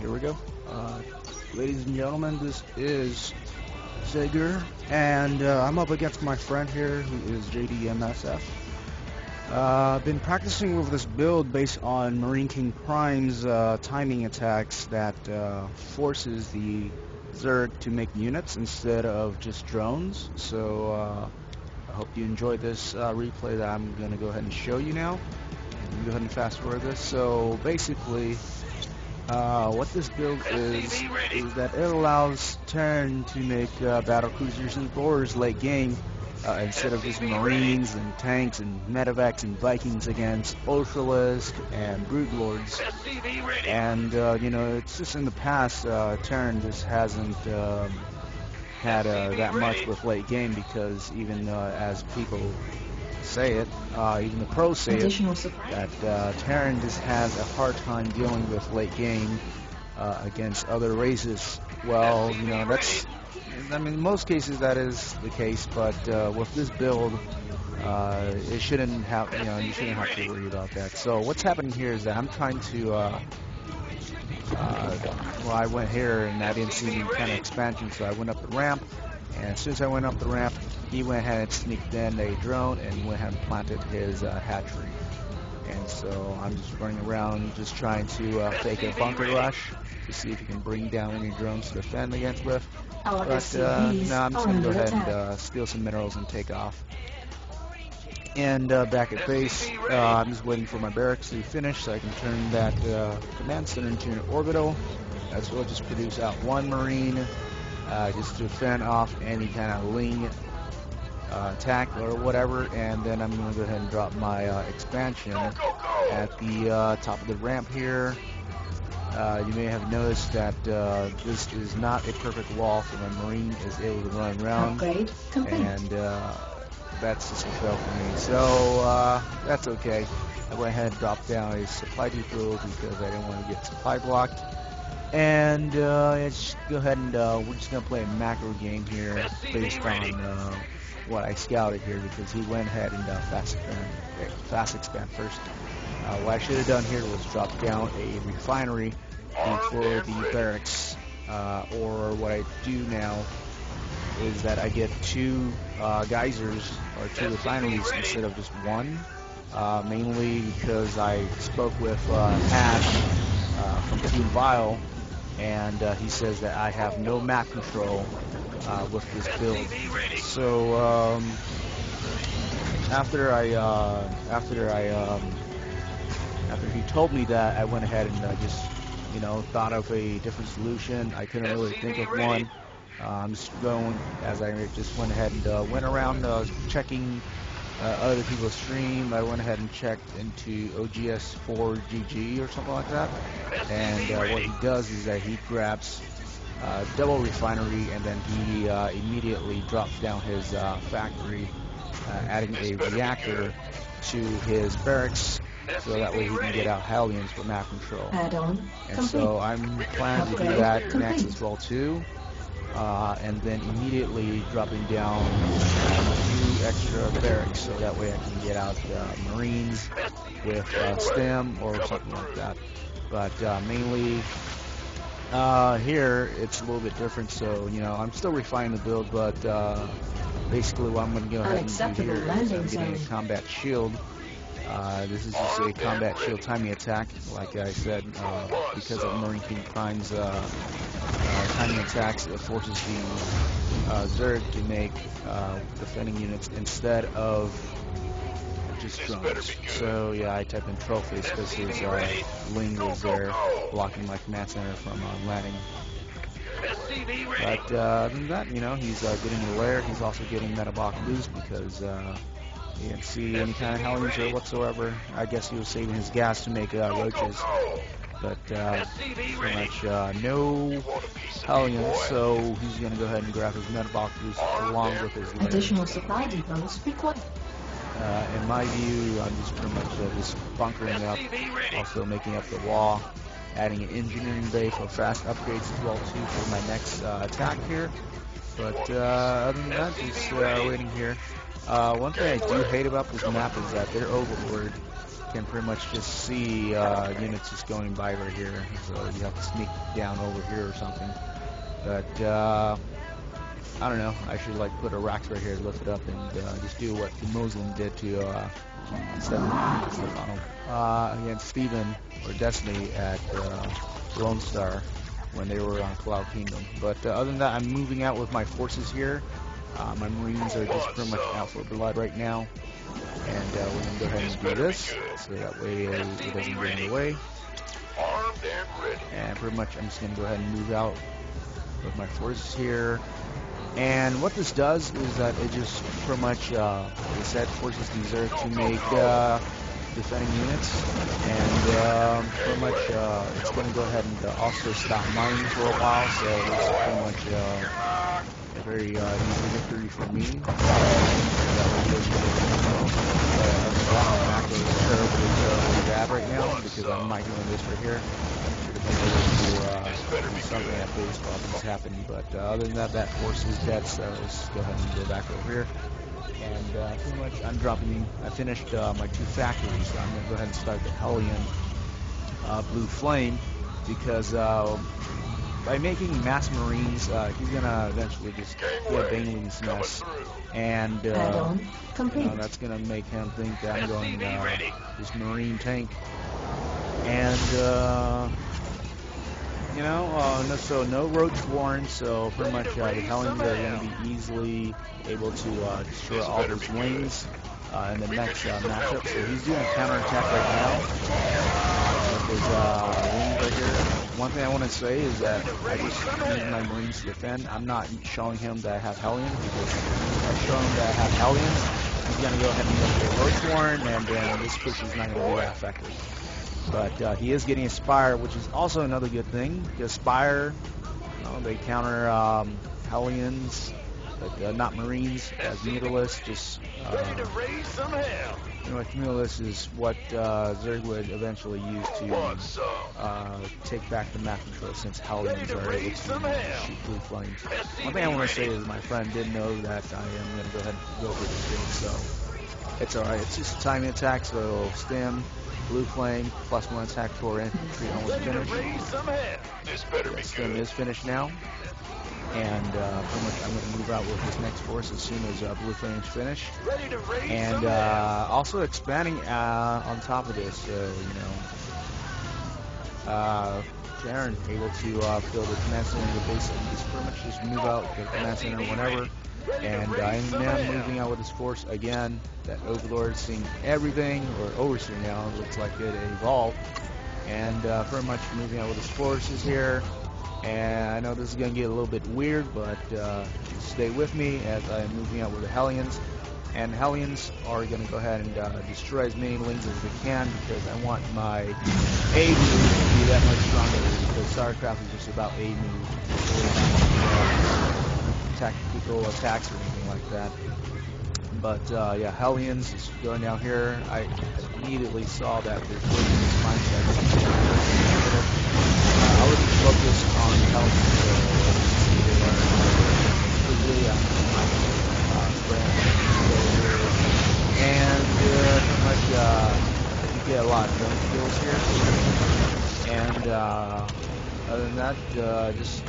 here we go. Ladies and gentlemen, this is SaGeR, and I'm up against my friend here, who is JDMSF. I've been practicing with this build based on Marine King Prime's timing attacks that forces the Zerg to make units instead of just drones. So I hope you enjoyed this replay that I'm going to go ahead and show you now. Go ahead and fast forward this. So basically, what this build is that it allows Terran to make Battlecruisers and Thors late game instead of just Marines and tanks and medevacs and Vikings against Ultralisk and Brood Lords. And you know, it's just in the past, Terran just hasn't had that much with late game, because even as people say it, even the pros say it, that Terran just has a hard time dealing with late game against other races. Well, you know, I mean, in most cases that is the case, but with this build, it shouldn't have, you know, you shouldn't have to worry about that. So what's happening here is that I'm trying to, well, I went here and I didn't see any kind of expansion, so I went up the ramp. And as soon as I went up the ramp, he went ahead and sneaked in a drone and went ahead and planted his hatchery. And so I'm just running around just trying to fake a bunker rush to see if he can bring down any drones to defend against with. But no, I'm just going to go ahead and steal some minerals and take off. And back at base, I'm just waiting for my barracks to finish so I can turn that command center into an orbital, as well as just produce out one Marine. Just to fend off any kind of ling attack or whatever, and then I'm going to go ahead and drop my expansion at the top of the ramp here. You may have noticed that this is not a perfect wall, so my Marine is able to run around, and that's just a fail for me. So that's okay. I went ahead and dropped down a supply depot because I didn't want to get supply blocked. And let's go ahead and we're just going to play a macro game here based on what I scouted here, because he went ahead and fast expand first. What I should have done here was drop down a refinery before the barracks, or what I do now is that I get two geysers or two refineries instead of just one, mainly because I spoke with Ash from Team Vile, and he says that I have no map control with this build. So after he told me that, I went ahead and just, you know, thought of a different solution. I couldn't really think of one. I'm just going, as I just went ahead and went around checking other people's stream. I went ahead and checked into OGS4GG or something like that, and what he does is that he grabs double refinery, and then he immediately drops down his factory, adding a reactor to his barracks, so that way he can get out Hellions for map control. And so I'm planning to do that next as well too, and then immediately dropping down extra barracks, so that way I can get out Marines with STEM or something like that. But mainly here it's a little bit different, so you know, I'm still refining the build, but basically what I'm going to go ahead and do here is I'm getting a combat shield. This is just a combat shield timing attack, like I said, because of Marine King Prime's timing attacks. It forces the Zerg to make defending units instead of just drones. So yeah, I typed in trophies because his Ling was there blocking my command center from landing. But other than that, you know, he's getting a lair. He's also getting metabolic boost because he didn't see any kind of Hellions or whatsoever. I guess he was saving his gas to make roaches. But pretty much no Hellions, so he's going to go ahead and grab his metabolic boost along with his lair. Additional supply depots required. In my view, I'm just pretty much just bunkering up, also making up the wall, adding an engineering bay for fast upgrades as well too for my next attack here. But other than that, just waiting here. One thing I do hate about this map is that their overlord can pretty much just see units just going by right here. So you have to sneak down over here or something. But I don't know. I should like put a rack right here, lift it up, and just do what the Muslim did to against Steven or Destiny at Lone Star when they were on Cloud Kingdom. But other than that, I'm moving out with my forces here. My Marines are just pretty much out for blood right now. And we're going to go ahead and do this, so that way it doesn't get in the way. And pretty much I'm just going to go ahead and move out with my forces here. And what this does is that it just pretty much, like I said, forces these Earth to make defending units. And pretty much it's going to go ahead and also stop mining for a while, so it's pretty much a very easy victory for me. Macro is terribly bad right now because I'm not doing this right here. Should have been able to do something at base while this is happening. But other than that, that force is dead, so let's go ahead and go back over here. And pretty much I'm dropping, I finished my 2 factories, so I'm going to go ahead and start the Hellion Blue Flame because by making mass Marines, he's going to eventually just get Baneling's mess. And that's going to make him think that I'm going this Marine tank. And, so no Roach Warren, so pretty much the Hellions are going to be easily able to destroy all those wings in the next matchup. So he's doing a counterattack right now with his wings right here. One thing I want to say is that I just need my Marines to defend. I'm not showing him that I have Hellions, because if I show him that I have Hellions, he's going to go ahead and get a Roach Warren, and then this push is not going to be that effective. But he is getting a Spire, which is also another good thing, because Spire, they counter Hellions, but not Marines, as Mutalisk. Just Mutalisk is what Zerg would eventually use to take back the map control, since Hellions are able to shoot blue flames. One thing I want to say is my friend did know that I am going to go ahead and go for this game, so it's alright. It's just a timing attack, so stem, blue flame, +1 attack for infantry, almost finished. Stem is finished now. And pretty much I'm going to move out with this next force as soon as blue flame is finished. And also expanding on top of this, Jaren able to build a command center in the base, and just pretty much just move out the command center whenever. And I'm now moving out with this force again. That Overlord is seeing everything, or Overseer now, it looks like it evolved. And pretty much moving out with his forces here. And I know this is going to get a little bit weird, but stay with me as I'm moving out with the Hellions. And Hellions are going to go ahead and destroy as many lings as they can, because I want my A move to be that much stronger, because StarCraft is just about A move, tactical attacks or anything like that. But yeah, Hellions is going down here. I immediately saw that there's this mindset. I was focused on Hellions, so they learn quickly and pretty much you get a lot of gun skills here. And other than that, just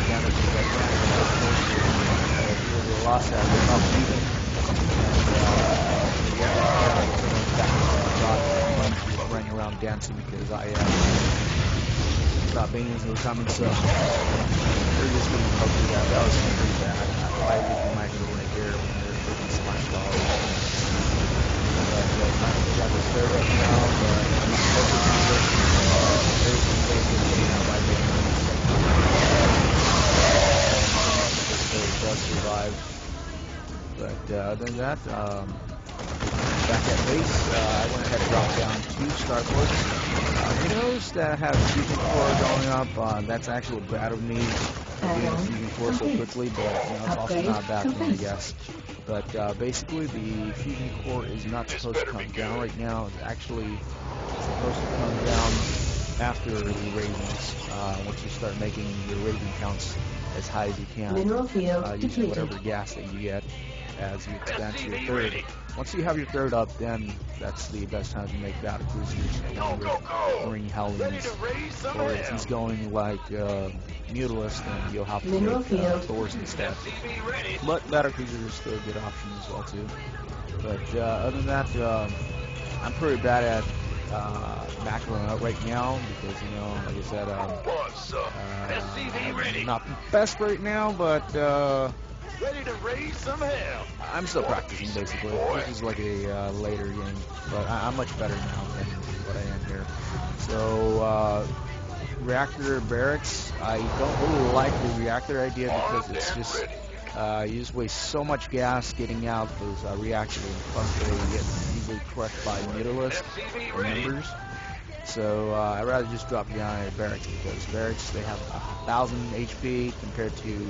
damage as I can. The loss that we're not leaving. And running around dancing because I thought Banians were coming, so we're just getting poked through that. That was pretty bad. I think my people right here when they're freaking splashed all over. But trying to get this third right now, but I'm not focused on this. Everything's basically getting out by Banians. It does survive. But other than that, back at base, I went ahead and dropped down 2 starports. You notice that I have fusion core going up. That's actually bad of me doing fusion core so quickly, but it's also not bad for me, I guess. But basically, the fusion core is not supposed to come down right now. It's actually supposed to come down after the RaVeNs, once you start making your RaVen counts as high as you can, using whatever gas that you get as you expand to your third. once you have your third up, then that's the best time to make Battlecruisers with Marine Hellions. Or if he's going like Mutilist, then you'll have to make Thors instead. But Battlecruisers are still a good option as well too. But other than that, I'm pretty bad at macroing out right now because, you know, like I said, I'm not the best right now, but ready to raise some hell. I'm still practicing basically. This is like a later game, but I'm much better now than what I am here. So reactor barracks, I don't really like the reactor idea because it's just you just waste so much gas getting out those reactors, and plus they get easily crushed by Mutalists or members. So I'd rather just drop down at barracks because barracks, they have 1,000 HP compared to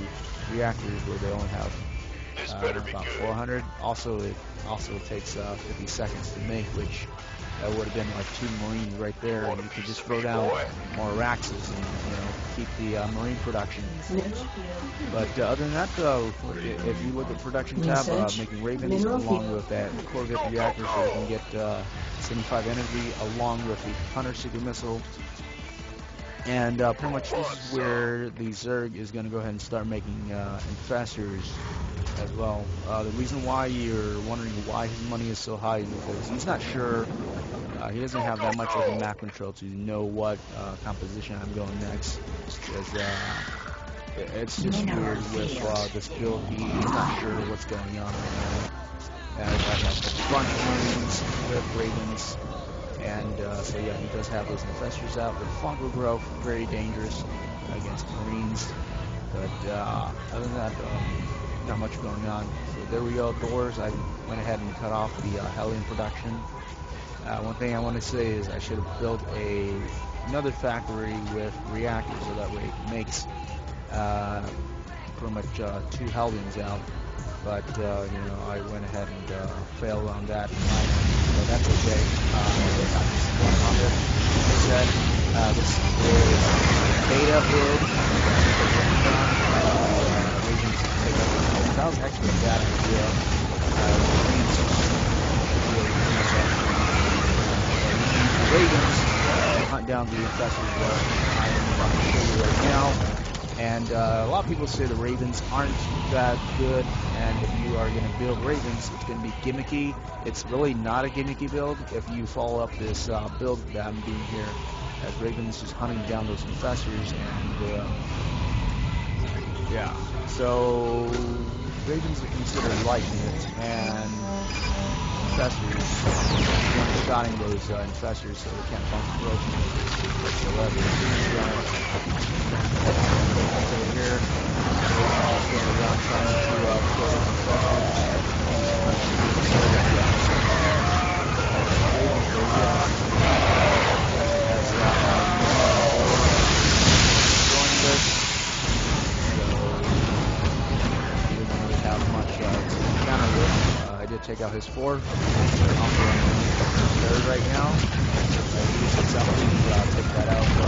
reactors where they only have about 400. Also, it takes 50 seconds to make, which would have been like 2 Marines right there, and you could just throw down more Raxes and, you know, keep the Marine production. But other than that, if you look at production tab, making RaVeNs along with that Corvette reactor so you can get 75 energy along with the Hunter Seeker missile. And pretty much this is where the Zerg is going to go ahead and start making infestors as well. The reason why you're wondering why his money is so high is because he's not sure. He doesn't have that much of a map control to know what composition I'm going next. Because it's just weird with this build. He's not sure what's going on right now. I have a bunch of Marines with RaVeNs. And so yeah, he does have those infestors out, but fungal growth, very dangerous against Marines. But other than that, not much going on. So there we go, Thors. I went ahead and cut off the Hellion production. One thing I want to say is I should have built another factory with reactors so that way it makes pretty much 2 Hellions out. But you know, I went ahead and failed on that. So that's okay. On this, like I said, this is beta build. That was actually a bad idea. RaVeNs to hunt down the infestors where I'm about to show you right now. And a lot of people say the RaVeNs aren't that good, and if you are going to build RaVeNs, it's going to be gimmicky. It's really not a gimmicky build if you follow up this build that I'm doing here, as RaVeNs just hunting down those infestors, and yeah. So RaVeNs are considered light units, and infestors, you're shotting those infestors so they can't bump approach whatsoever. Over here, going around trying to kill those I did take out his 4. They're third right now. He successfully take that out from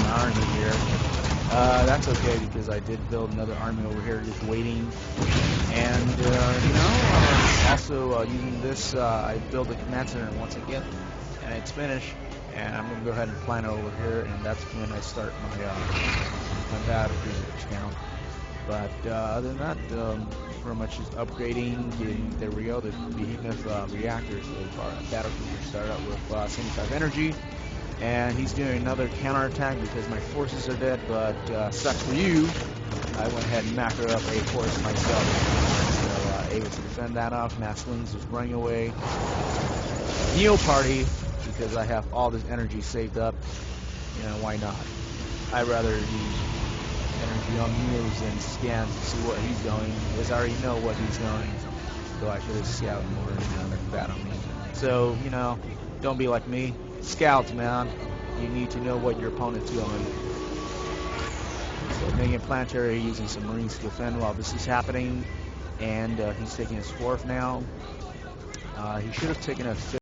the army here. That's okay because I did build another army over here just waiting. And, you know, also using this, I built a command center once again, and it's finished. And I'm going to go ahead and plan it over here, and that's when I start my Battlecruisers count. But other than that, pretty much just upgrading, getting, there we go, the behemoth reactors. So Battlecruiser start out with 75 energy, and he's doing another counterattack because my forces are dead, but sucks for you. I went ahead and macroed up a force myself, so able to defend that off. Mass Wings is running away. Neo Party, because I have all this energy saved up, you know, why not? I'd rather use energy on Neos and scan to see what he's going, because I already know what he's going, so I should have scouted more and that on me. So, you know, don't be like me. Scouts, man. You need to know what your opponent's going. So making a planetary, using some Marines to defend while this is happening, and he's taking his 4th now. He should have taken a 5th.